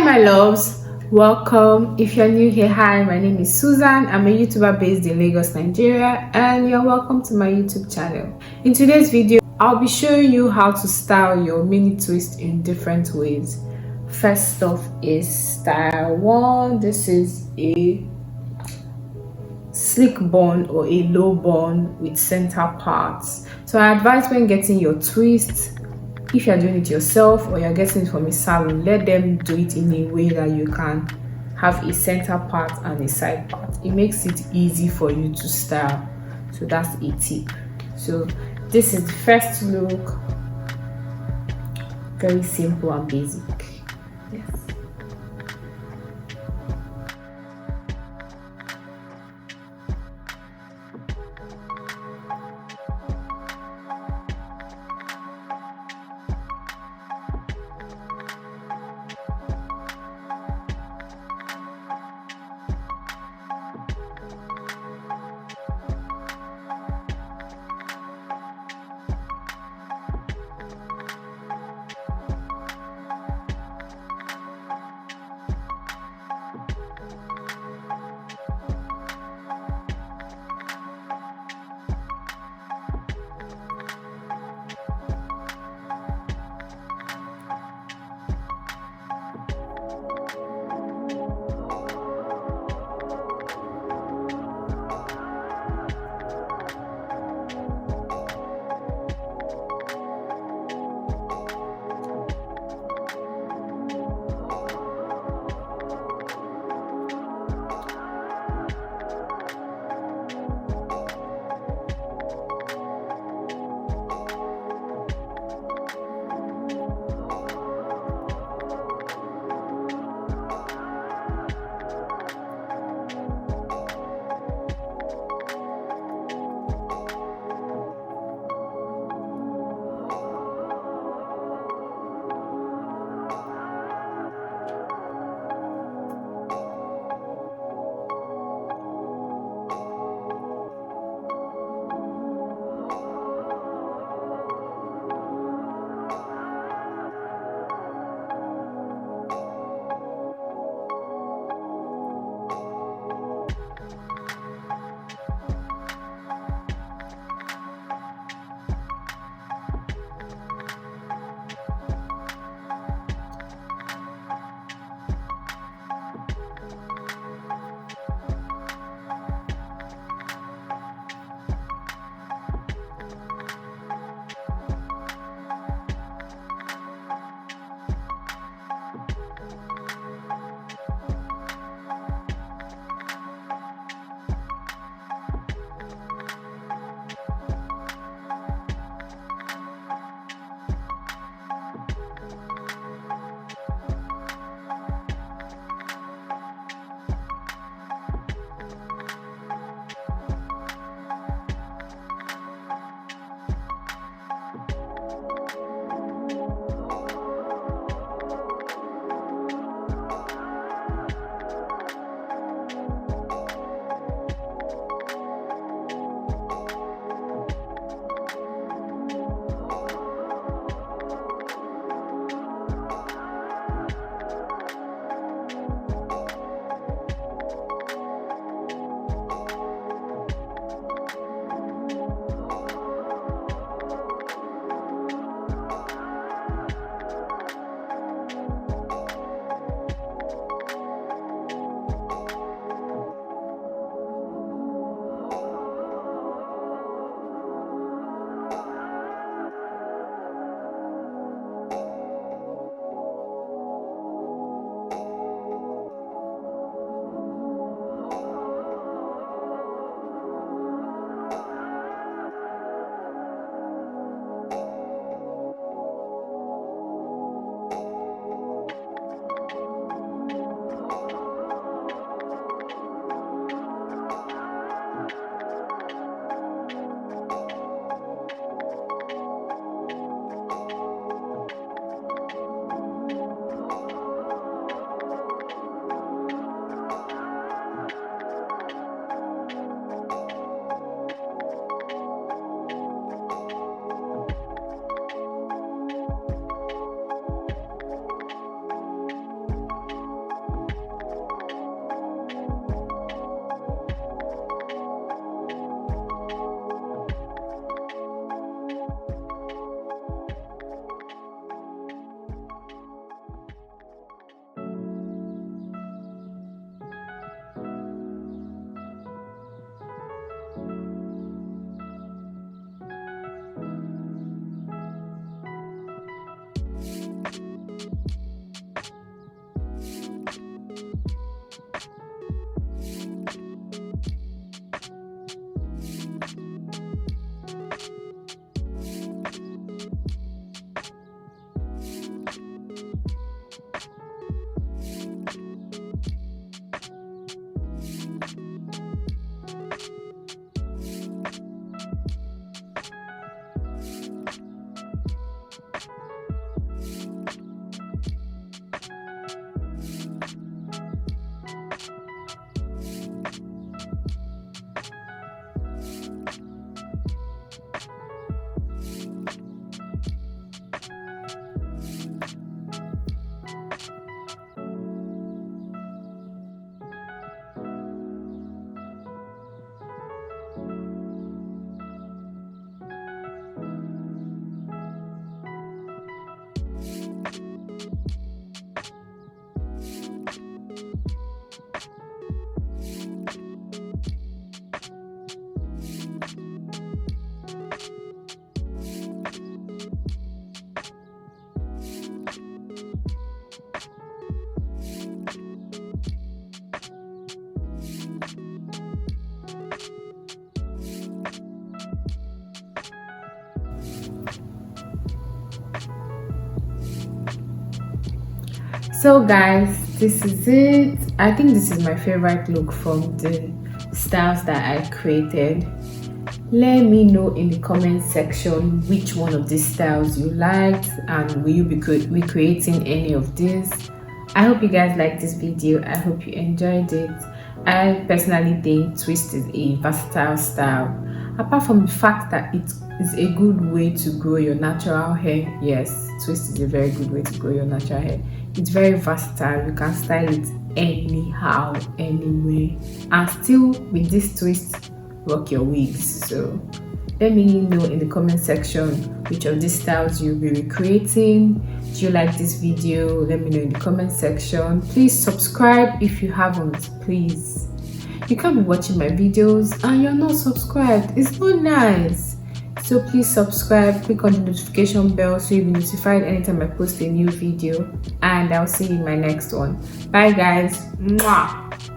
my loves, welcome. If you're new here, hi, my name is Susan. I'm a YouTuber based in Lagos, Nigeria, and you're welcome to my YouTube channel. In today's video, I'll be showing you how to style your mini twist in different ways. First off is style 1. This is a slick bun or a low bun with center parts. So I advise when getting your twists, if you're doing it yourself or you're getting it from a salon, let them do it in a way that you can have a center part and a side part. It makes it easy for you to style. So that's a tip. So this is the first look. Very simple and basic. Yes. So guys, this is it. I think this is my favorite look from the styles that I created. Let me know in the comment section which one of these styles you liked, and will you be recreating any of these. I hope you guys liked this video. I hope you enjoyed it. I personally think twist is a versatile style. Apart from the fact that it is a good way to grow your natural hair, yes, twist is a very good way to grow your natural hair. It's very versatile. You can style it anyhow, anyway, and still with this twist rock your wigs. So let me know in the comment section which of these styles you'll be recreating. Do you like this video? Let me know in the comment section. Please subscribe if you haven't, please. You can't be watching my videos and you're not subscribed. It's not nice. So please subscribe, click on the notification bell so you'll be notified anytime I post a new video, and I'll see you in my next one. Bye guys. Mwah.